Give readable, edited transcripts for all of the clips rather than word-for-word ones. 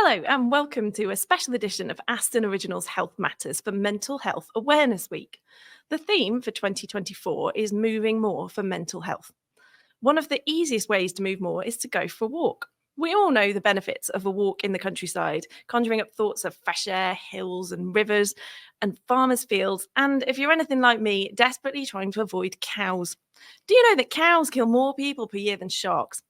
Hello and welcome to a special edition of Aston Originals Health Matters for Mental Health Awareness Week. The theme for 2024 is moving more for mental health. One of the easiest ways to move more is to go for a walk. We all know the benefits of a walk in the countryside, conjuring up thoughts of fresh air, hills and rivers and farmers' fields, and if you're anything like me, desperately trying to avoid cows. Do you know that cows kill more people per year than sharks?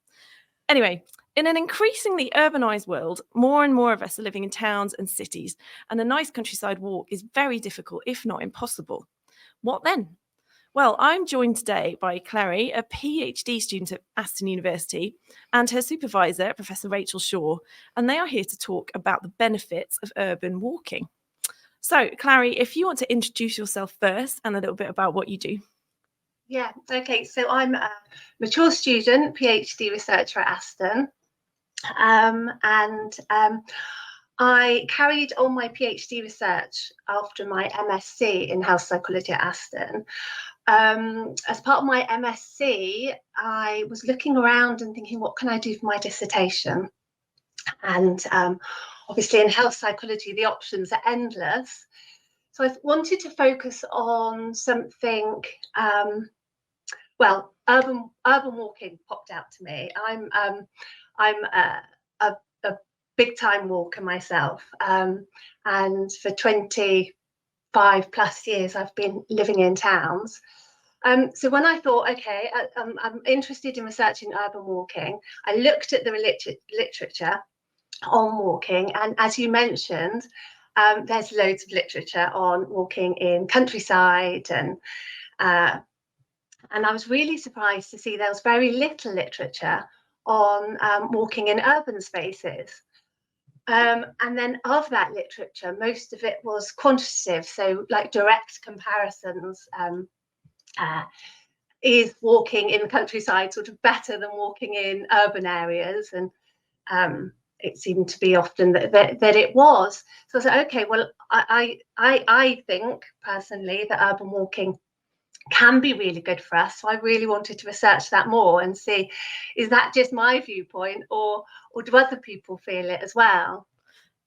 Anyway, in an increasingly urbanised world, more and more of us are living in towns and cities, and a nice countryside walk is very difficult, if not impossible. What then? Well, I'm joined today by Clary, a PhD student at Aston University, and her supervisor, Professor Rachel Shaw, and they are here to talk about the benefits of urban walking. So, Clary, if you want to introduce yourself first and a little bit about what you do. Yeah, okay, so I'm a mature student, PhD researcher at Aston, and I carried on my PhD research after my MSc in health psychology at Aston. As part of my MSc, I was looking around and thinking, what can I do for my dissertation? And obviously in health psychology, the options are endless. So I wanted to focus on something, urban walking popped out to me. I'm a big time walker myself, and for 25 plus years I've been living in towns. So when I thought, okay, I'm interested in researching urban walking, I looked at the literature on walking, and as you mentioned, there's loads of literature on walking in countryside, and I was really surprised to see there was very little literature on walking in urban spaces. And then of that literature, most of it was quantitative, so like direct comparisons. Is walking in the countryside sort of better than walking in urban areas? And it seemed to be often that it was. So I said, okay, well, I think personally that urban walking can be really good for us. So I really wanted to research that more and see, is that just my viewpoint, or do other people feel it as well?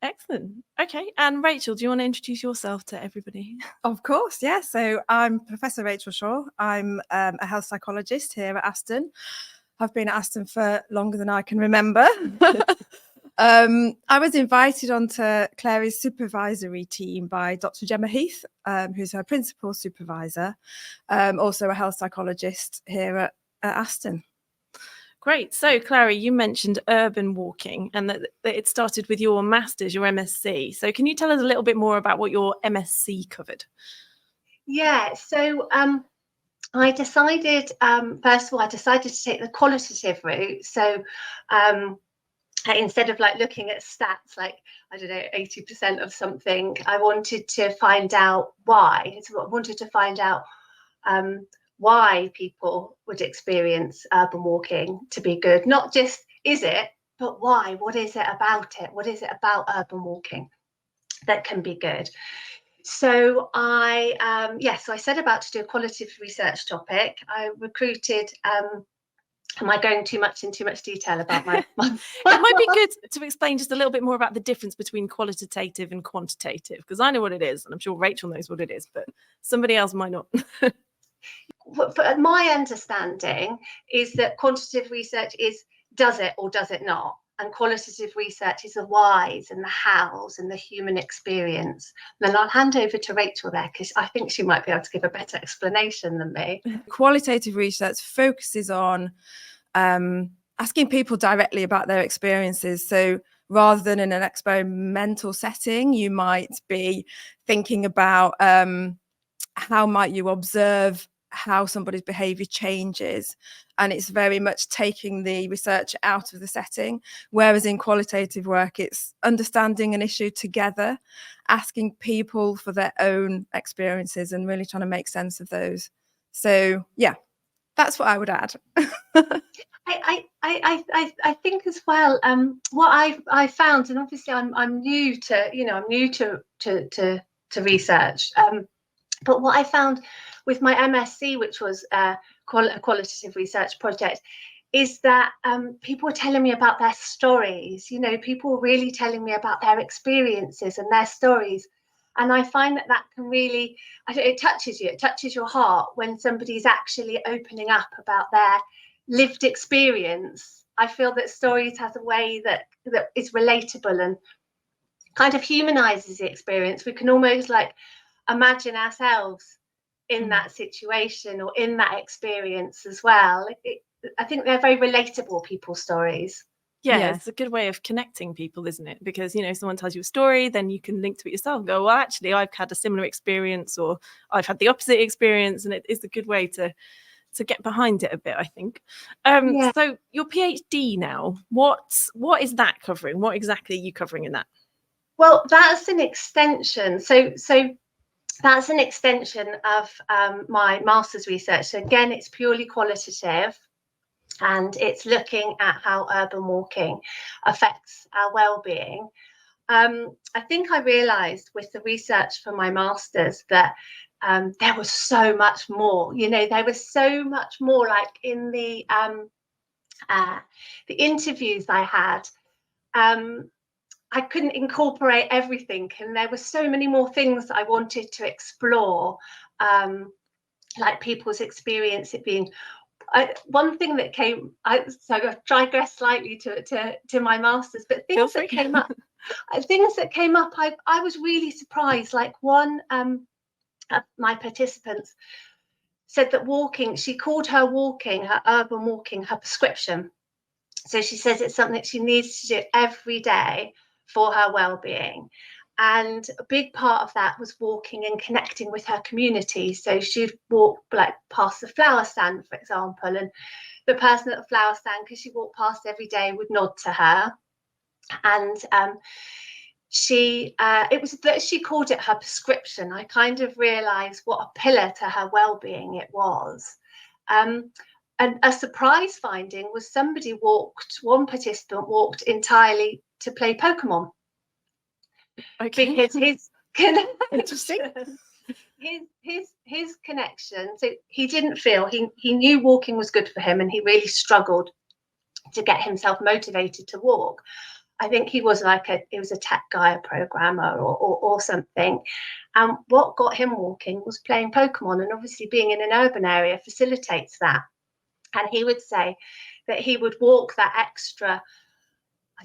Excellent. Okay. And Rachel, do you want to introduce yourself to everybody? Of course, yeah. So I'm Professor Rachel Shaw. I'm a health psychologist here at Aston. I've been at Aston for longer than I can remember. I was invited onto Clary's supervisory team by Dr. Gemma Heath, who's her principal supervisor, also a health psychologist here at Aston. Great. So, Clary, you mentioned urban walking and that it started with your master's, your MSc. So can you tell us a little bit more about what your MSc covered? Yeah, so I decided, first of all, I decided to take the qualitative route. So instead of like looking at stats, like, I don't know, 80% of something, I wanted to find out why. So I wanted to find out why people would experience urban walking to be good. Not just is it, but why? What is it about it? What is it about urban walking that can be good? So I set about to do a qualitative research topic. I recruited. Am I going too much detail about my? It might be good to explain just a little bit more about the difference between qualitative and quantitative, because I know what it is, and I'm sure Rachel knows what it is, but somebody else might not. But my understanding is that quantitative research is does it or does it not, and qualitative research is the whys and the hows and the human experience. And then I'll hand over to Rachel there, because I think she might be able to give a better explanation than me. Qualitative research focuses on asking people directly about their experiences. So rather than in an experimental setting, you might be thinking about how might you observe how somebody's behavior changes, and it's very much taking the research out of the setting, whereas in qualitative work it's understanding an issue together, asking people for their own experiences and really trying to make sense of those. So yeah, that's what I would add. I think as well, what I found, and obviously I'm new to research, but what I found with my MSc, which was a qualitative research project, is that people were telling me about their stories. You know, people were really telling me about their experiences and their stories. And I find that that can really, it touches you, it touches your heart when somebody's actually opening up about their lived experience. I feel that stories has a way that is relatable and kind of humanizes the experience. We can almost like imagine ourselves in that situation or in that experience as well. I think they're very relatable, people's stories. Yeah, it's a good way of connecting people, isn't it? Because, you know, if someone tells you a story, then you can link to it yourself and go, well, actually, I've had a similar experience, or I've had the opposite experience. And it is a good way to get behind it a bit, I think. So your PhD now, what is that covering? What exactly are you covering in that? Well, that's an extension. So that's an extension of my master's research. So again, it's purely qualitative. And it's looking at how urban walking affects our well-being. I think I realised with the research for my master's that there was so much more. You know, there was so much more. Like in the interviews I had, I couldn't incorporate everything, and there were so many more things that I wanted to explore, like people's experience it being. One thing that came, so I digress slightly to my master's, but things that came up, I was really surprised. Like one of my participants said that walking, she called her urban walking, her prescription. So she says it's something that she needs to do every day for her well-being. And a big part of that was walking and connecting with her community. So she'd walk like past the flower stand, for example, and the person at the flower stand, because she walked past every day, would nod to her. And she called it her prescription. I kind of realised what a pillar to her well-being it was. And a surprise finding was one participant walked entirely to play Pokemon. Okay. Because his connection, interesting. His connection. So he didn't feel he knew walking was good for him, and he really struggled to get himself motivated to walk. I think he was a tech guy, a programmer or something. And what got him walking was playing Pokemon, and obviously being in an urban area facilitates that. And he would say that he would walk that extra,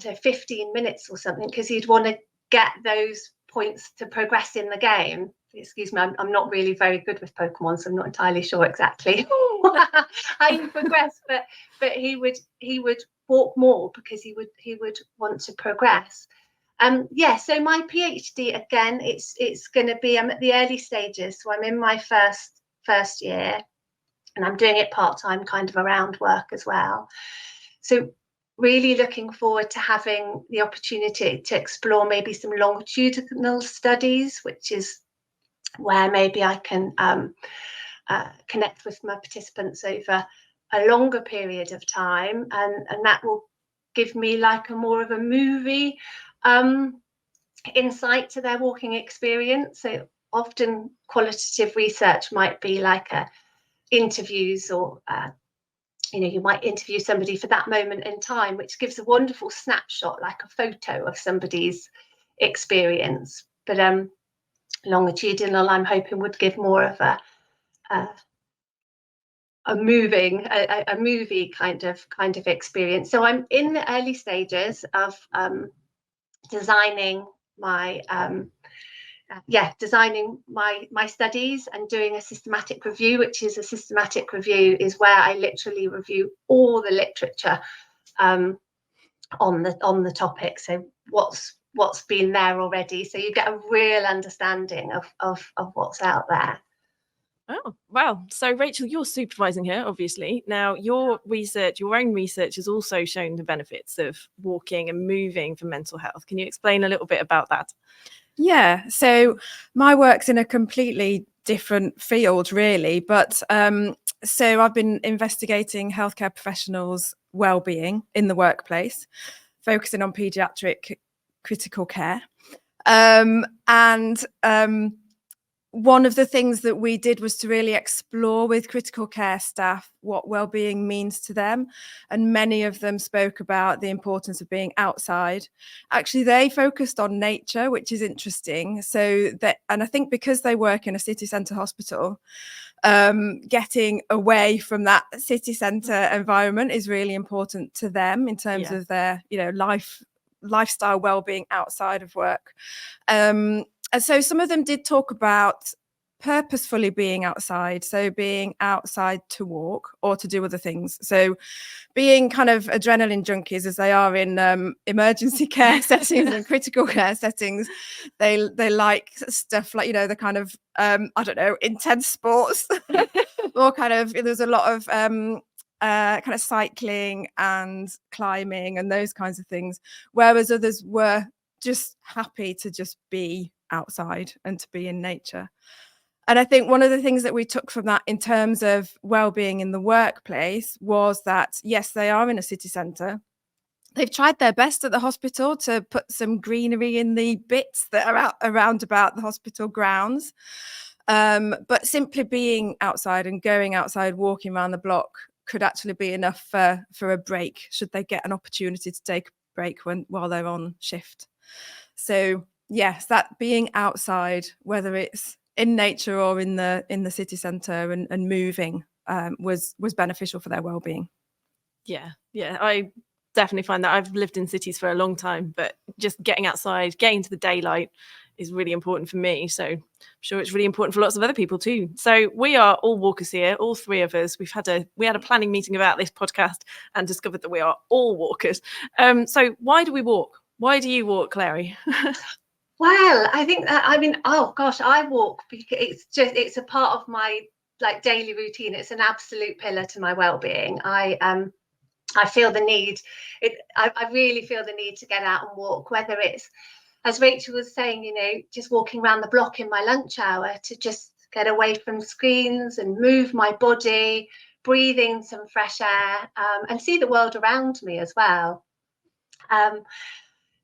15 minutes or something, because he'd want to get those points to progress in the game. Excuse me, I'm not really very good with Pokemon, so I'm not entirely sure exactly how you progress, but he would walk more because he would want to progress. So my PhD, again, it's going to be, I'm at the early stages, so I'm in my first year, and I'm doing it part-time, kind of around work as well. So really looking forward to having the opportunity to explore maybe some longitudinal studies, which is where maybe I can connect with my participants over a longer period of time, and that will give me like a more of a movie insight to their walking experience. So often qualitative research might be like interviews, or you might interview somebody for that moment in time, which gives a wonderful snapshot, like a photo of somebody's experience. But longitudinal, I'm hoping, would give more of a movie kind of experience. So I'm in the early stages of designing my studies and doing a systematic review, is where I literally review all the literature on the topic. So what's been there already, so you get a real understanding of what's out there. Oh, wow. So Rachel, you're supervising here, obviously. Now, your own research has also shown the benefits of walking and moving for mental health. Can you explain a little bit about that? Yeah, so my work's in a completely different field, really. But so I've been investigating healthcare professionals' well-being in the workplace, focusing on paediatric critical care. one of the things that we did was to really explore with critical care staff what wellbeing means to them. And many of them spoke about the importance of being outside. Actually, they focused on nature, which is interesting. And I think because they work in a city centre hospital, getting away from that city centre environment is really important to them in terms of their, lifestyle wellbeing outside of work. And so some of them did talk about purposefully being outside, so being outside to walk or to do other things. So being kind of adrenaline junkies as they are in emergency care settings and critical care settings, they like stuff like, the kind of intense sports or kind of, there's a lot of kind of cycling and climbing and those kinds of things, whereas others were just happy to just be outside and to be in nature. And I think one of the things that we took from that in terms of well-being in the workplace was that, yes, they are in a city centre. They've tried their best at the hospital to put some greenery in the bits that are around about the hospital grounds. But simply being outside and going outside, walking around the block could actually be enough for a break, should they get an opportunity to take a break while they're on shift. So yes, that being outside, whether it's in nature or in the city centre and moving, was beneficial for their well-being. Yeah, I definitely find that. I've lived in cities for a long time, but just getting outside, getting to the daylight is really important for me. So I'm sure it's really important for lots of other people too. So we are all walkers here, all three of us. We had a planning meeting about this podcast and discovered that we are all walkers. So why do we walk? Why do you walk, Clary? Well, I think that, I walk because it's a part of my daily routine. It's an absolute pillar to my well-being. I feel the need. I really feel the need to get out and walk, whether it's, as Rachel was saying, just walking around the block in my lunch hour to just get away from screens and move my body, breathing some fresh air, and see the world around me as well.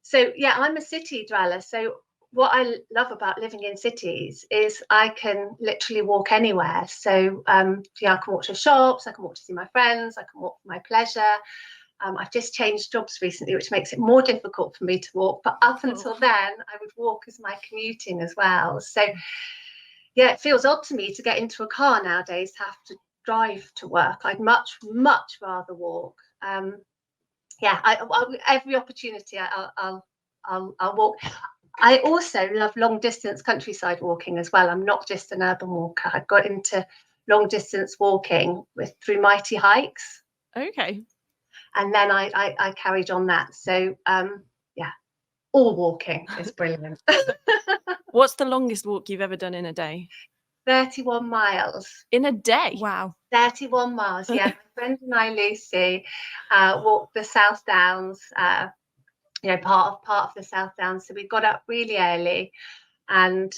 So yeah, I'm a city dweller. So what I love about living in cities is I can literally walk anywhere. So I can walk to shops, I can walk to see my friends, I can walk for my pleasure. I've just changed jobs recently, which makes it more difficult for me to walk. But up until then, I would walk as my commuting as well. So yeah, it feels odd to me to get into a car nowadays to have to drive to work. I'd much rather walk. Every opportunity I'll walk. I also love long distance countryside walking as well. I'm not just an urban walker. I got into long distance walking through Mighty Hikes. Okay. And then I carried on that. So all walking is brilliant. What's the longest walk you've ever done in a day? 31 miles. In a day? Wow. 31 miles, yeah. My friend and I, Lucy, walked the South Downs, part of the South Downs. So we got up really early, and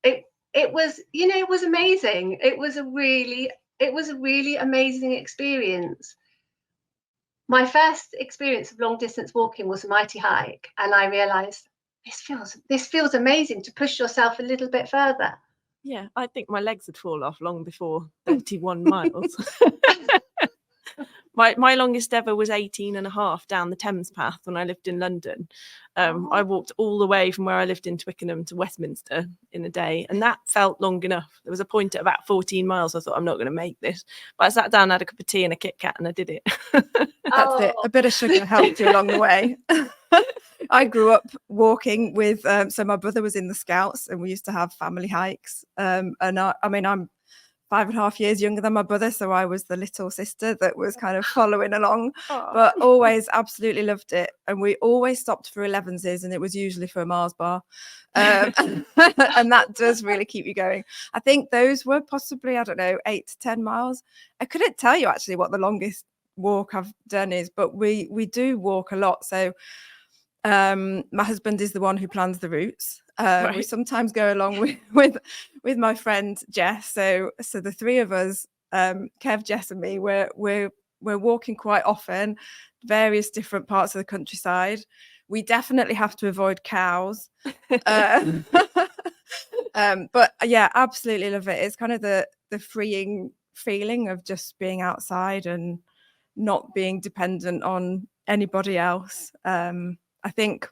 it was amazing. It was a really amazing experience. My first experience of long distance walking was a Mighty Hike, and I realised this feels amazing to push yourself a little bit further. Yeah, I think my legs would fall off long before 31 miles. My longest ever was 18 and a half down the Thames path when I lived in London. I walked all the way from where I lived in Twickenham to Westminster in a day, and that felt long enough. There was a point at about 14 miles. I thought, I'm not going to make this. But I sat down, had a cup of tea and a Kit Kat, and I did it. That's it. A bit of sugar helped you along the way. I grew up walking with, so my brother was in the Scouts and we used to have family hikes. And I'm 5.5 years younger than my brother, so I was the little sister that was kind of following along. But always absolutely loved it. And we always stopped for 11s, and it was usually for a Mars bar. And that does really keep you going. I think those were possibly, 8 to 10 miles. I couldn't tell you actually what the longest walk I've done is, but we do walk a lot. So my husband is the one who plans the routes. We sometimes go along with my friend Jess. So the three of us, Kev, Jess, and me, we're walking quite often, various different parts of the countryside. We definitely have to avoid cows. But yeah, absolutely love it. It's kind of the freeing feeling of just being outside and not being dependent on anybody else. I think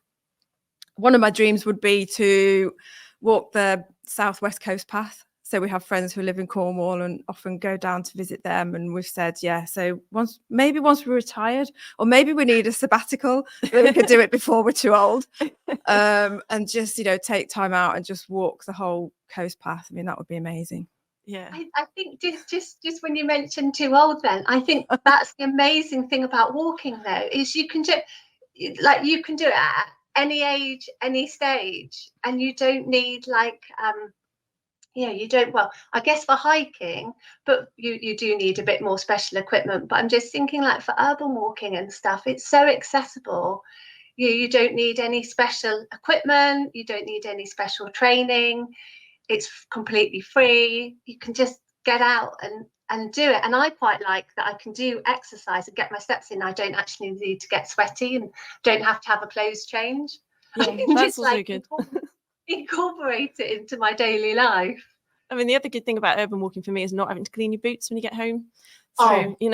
one of my dreams would be to walk the Southwest Coast Path. So we have friends who live in Cornwall and often go down to visit them. And we've said, yeah, so once we're retired, or maybe we need a sabbatical, then we could do it before we're too old. And just, take time out and just walk the whole coast path. I mean, that would be amazing. Yeah. I think just when you mentioned too old, then I think that's the amazing thing about walking, though, is you can do it at any age, any stage, and you don't need you don't, well, I guess for hiking, but you do need a bit more special equipment. But I'm just thinking, like, for urban walking and stuff, it's so accessible. You don't need any special equipment, you don't need any special training. It's completely free. You can just get out and do it. And I quite like that I can do exercise and get my steps in. I don't actually need to get sweaty and don't have to have a clothes change. Yeah, I can that's just also good. incorporate it into my daily life. I mean, the other good thing about urban walking for me is not having to clean your boots when you get home. So, you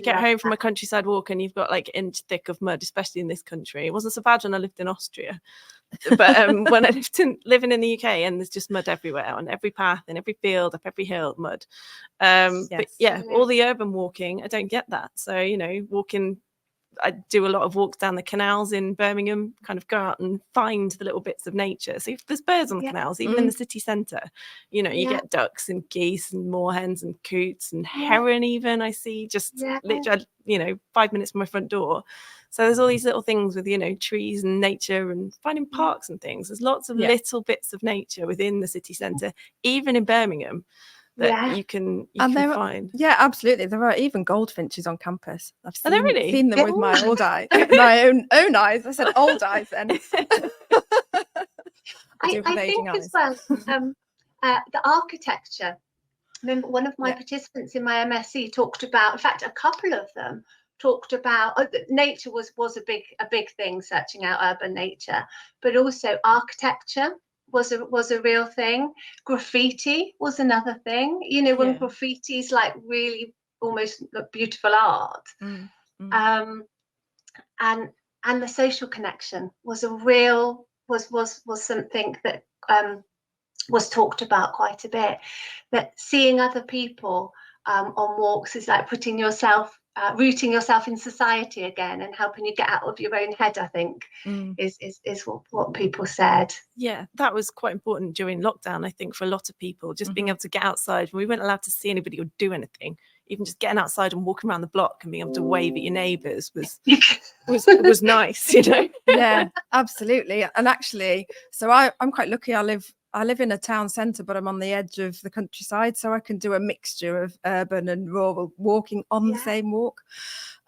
get home from a countryside walk and you've got like inch thick of mud, especially in this country. It wasn't so bad when I lived in Austria. But when I living in the UK, and there's just mud everywhere, on every path, in every field, up every hill, mud. But yeah, all the urban walking, I don't get that. So, walking, I do a lot of walks down the canals in Birmingham, kind of go out and find the little bits of nature. So if there's birds on the canals, even in the city centre, you get ducks and geese and moorhens and coots and heron even, I see, just literally, 5 minutes from my front door. So there's all these little things with, trees and nature and finding parks and things. There's lots of little bits of nature within the city centre, even in Birmingham, that you can find. Yeah, absolutely. There are even goldfinches on campus. I've seen them with my own eyes. I said old eyes then. I think as well, the architecture. Remember, one of my participants in my MSc talked about, in fact, a couple of them talked about nature was a big thing, searching out urban nature, but also architecture was a real thing. Graffiti was another thing. When graffiti's like really almost beautiful art. And the social connection was was something that was talked about quite a bit. That seeing other people on walks is like rooting yourself in society again and helping you get out of your own head, I think, is what people said. Yeah, that was quite important during lockdown, I think, for a lot of people, just being able to get outside. We weren't allowed to see anybody or do anything. Even just getting outside and walking around the block and being able to wave at your neighbours was nice, Yeah, absolutely. And actually, so I'm quite lucky. I live in a town centre, but I'm on the edge of the countryside, so I can do a mixture of urban and rural walking on the same walk.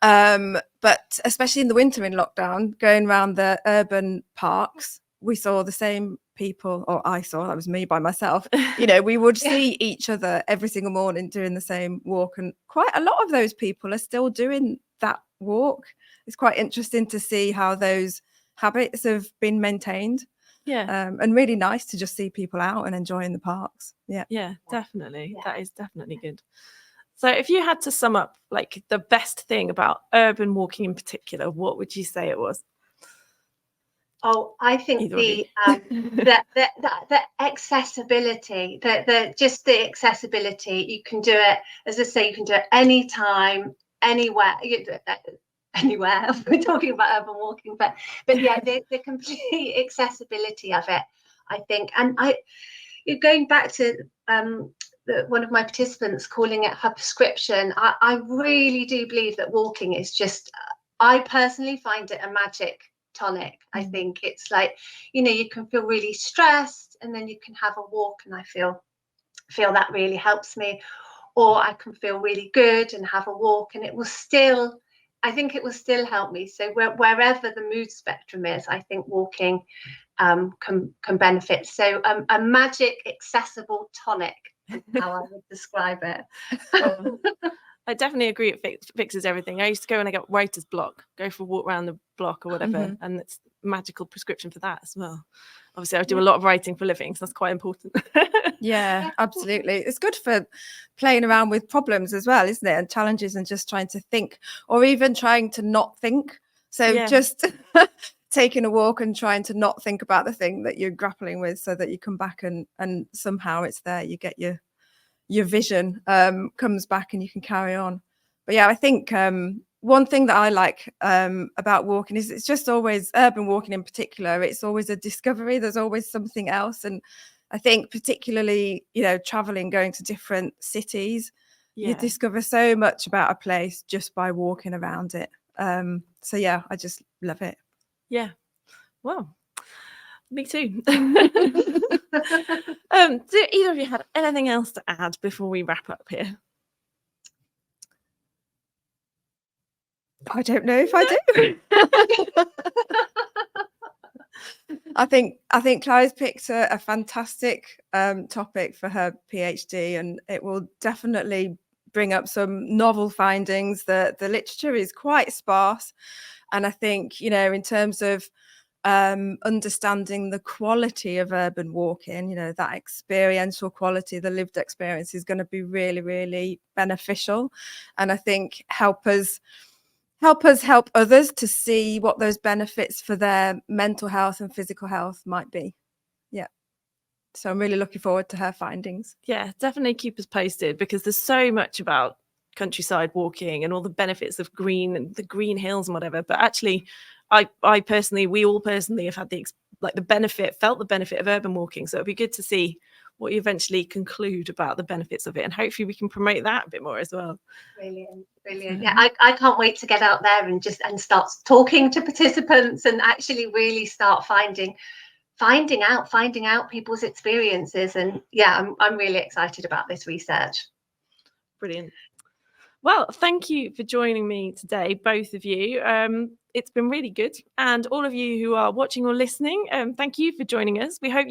But especially in the winter in lockdown, going around the urban parks, we saw the same people, or I saw, that was me by myself, we would see each other every single morning doing the same walk. And quite a lot of those people are still doing that walk. It's quite interesting to see how those habits have been maintained. And really nice to just see people out and enjoying the parks. Yeah, definitely. That is definitely good. So if you had to sum up like the best thing about urban walking in particular, what would you say it was? Oh, I think the accessibility, the accessibility. You can do it, as I say, you can do it anytime, anywhere. Anywhere. We're talking about urban walking, but yeah, the complete accessibility of it, I think. And going back to one of my participants calling it her prescription, I really do believe that walking is just, I personally find it a magic tonic. I think it's like, you can feel really stressed and then you can have a walk, and I feel that really helps me. Or I can feel really good and have a walk, and I think it will still help me. So wherever the mood spectrum is, I think walking can benefit. So a magic accessible tonic is how I would describe it. I definitely agree. It fixes everything. I used to go when I got writer's block, go for a walk around the block or whatever, and it's a magical prescription for that as well. Obviously, I do a lot of writing for a living, so that's quite important. Yeah, absolutely. It's good for playing around with problems as well, isn't it? And challenges, and just trying to think, or even trying to not think. So just taking a walk and trying to not think about the thing that you're grappling with, so that you come back and somehow it's there. You get your vision comes back and you can carry on. But yeah, I think one thing that I like about walking is it's just always, urban walking in particular, it's always a discovery. There's always something else. And I think particularly, traveling, going to different cities, you discover so much about a place just by walking around it. So yeah, I just love it. Yeah. Well, me too. Do either of you have anything else to add before we wrap up here? I don't know if I do. I think Clary's picked a fantastic topic for her PhD, and it will definitely bring up some novel findings. The literature is quite sparse, and I think, in terms of understanding the quality of urban walking, that experiential quality, the lived experience, is going to be really, really beneficial, and I think help us help others to see what those benefits for their mental health and physical health might be. Yeah. So I'm really looking forward to her findings. Yeah, definitely keep us posted, because there's so much about countryside walking and all the benefits of green and the green hills and whatever. But actually, we all personally have had felt the benefit of urban walking. So it'd be good to see what you eventually conclude about the benefits of it, and hopefully we can promote that a bit more as well. Brilliant. Yeah, I can't wait to get out there and start talking to participants and actually really start finding out people's experiences. And yeah, I'm really excited about this research. Brilliant. Well, thank you for joining me today, both of you. It's been really good. And all of you who are watching or listening, thank you for joining us. We hope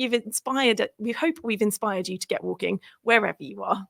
we've inspired you to get walking wherever you are.